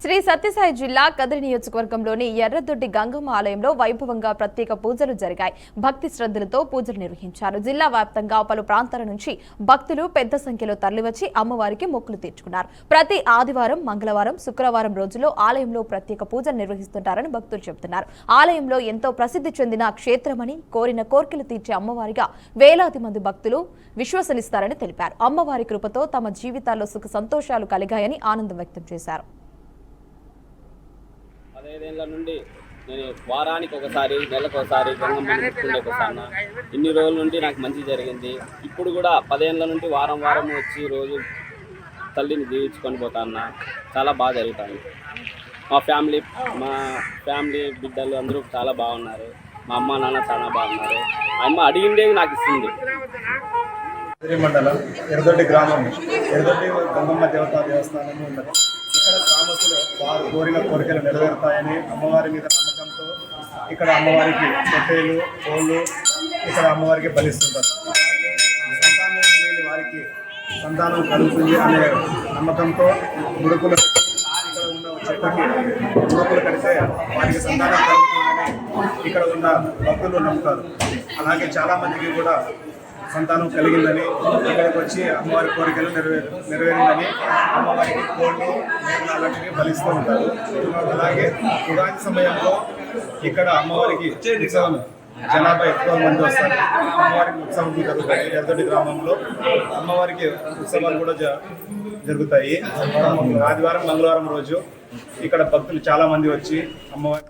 శ్రీ సత్యసాయి జిల్లా కదిరి నియోజకవర్గంలోని ఎర్రదొడ్డి గంగమ్మ ఆలయంలో వైభవంగా ప్రత్యేక పూజలు జరిగాయి. భక్తి శ్రద్ధలతో పూజలు నిర్వహించారు. జిల్లా వ్యాప్తంగా పలు ప్రాంతాల నుంచి భక్తులు పెద్ద సంఖ్యలో తరలివచ్చి అమ్మవారికి మొక్కులు తీర్చుకున్నారు. ప్రతి ఆదివారం, మంగళవారం, శుక్రవారం రోజుల్లో ఆలయంలో ప్రత్యేక పూజలు నిర్వహిస్తుంటారని భక్తులు చెబుతున్నారు. ఆలయంలో ఎంతో ప్రసిద్ధి చెందిన క్షేత్రమని, కోరిన కోర్కెలు తీర్చే అమ్మవారిగా వేలాది మంది భక్తులు విశ్వసిస్తారని తెలిపారు. అమ్మవారి కృపతో తమ జీవితాల్లో సుఖ సంతోషాలు కలిగాయని ఆనందం వ్యక్తం చేశారు. 15 ఏళ్ల నుండి నేను వారానికి ఒకసారి, నెలకు ఒకసారి గంగమ్మని ముట్టుకుండేకొస్తాను. ఇన్ని రోజుల నుండి నాకు మంచి జరిగింది. ఇప్పుడు కూడా 10 ఏళ్ల నుండి వారం వచ్చి రోజు తల్లిని దీవించుకొని పోతాను. చాలా బాగా జరుగుతాయి. మా ఫ్యామిలీ బిడ్డలు అందరూ చాలా బాగున్నారు. మా అమ్మ నాన్న చాలా బాగున్నారు. అమ్మ అడిగిండేది నాకు ఇస్తుంది. మండలం ఎర్రదొడ్డి గ్రామం, ఎర్రదొడ్డి గంగమ్మ దేవతా దేవస్థానం ఉన్నది. ఇక్కడ గ్రామస్తులు వారు కోరిన కోరికలు నెరవేరుతాయని అమ్మవారి మీద నమ్మకంతో ఇక్కడ అమ్మవారికి పొట్టేలు, కోళ్ళు ఇక్కడ అమ్మవారికి బలిస్తుంటారు. సంతానం లేని వారికి సంతానం కలుగుతుంది అనే నమ్మకంతో ముడుకులు ఇక్కడ ఉన్న చెట్టుకి ముడుకులు కడితే వారికి సంతానం కలుగుతుందని ఇక్కడ ఉన్న భక్తులు నమ్ముతారు. అలాగే చాలామందికి కూడా సంతానం కలిగిందని ఇక్కడికి వచ్చి అమ్మవారి కోరికలు నెరవేరిందని అమ్మవారికి కోళ్ళు, మేకలు అలాంటివి బలిస్తూ ఉంటారు. అలాగే ఉగాది సమయంలో ఇక్కడ అమ్మవారికి ఉత్సవం జనాభా ఎక్కువ మంది వస్తారు. అమ్మవారికి ఉత్సవం జరుగుతాయి. ఎర్రదొడ్డి గ్రామంలో అమ్మవారికి ఉత్సవాలు కూడా జరుగుతాయి. ఆదివారం, మంగళవారం రోజు ఇక్కడ భక్తులు చాలా మంది వచ్చి అమ్మవారి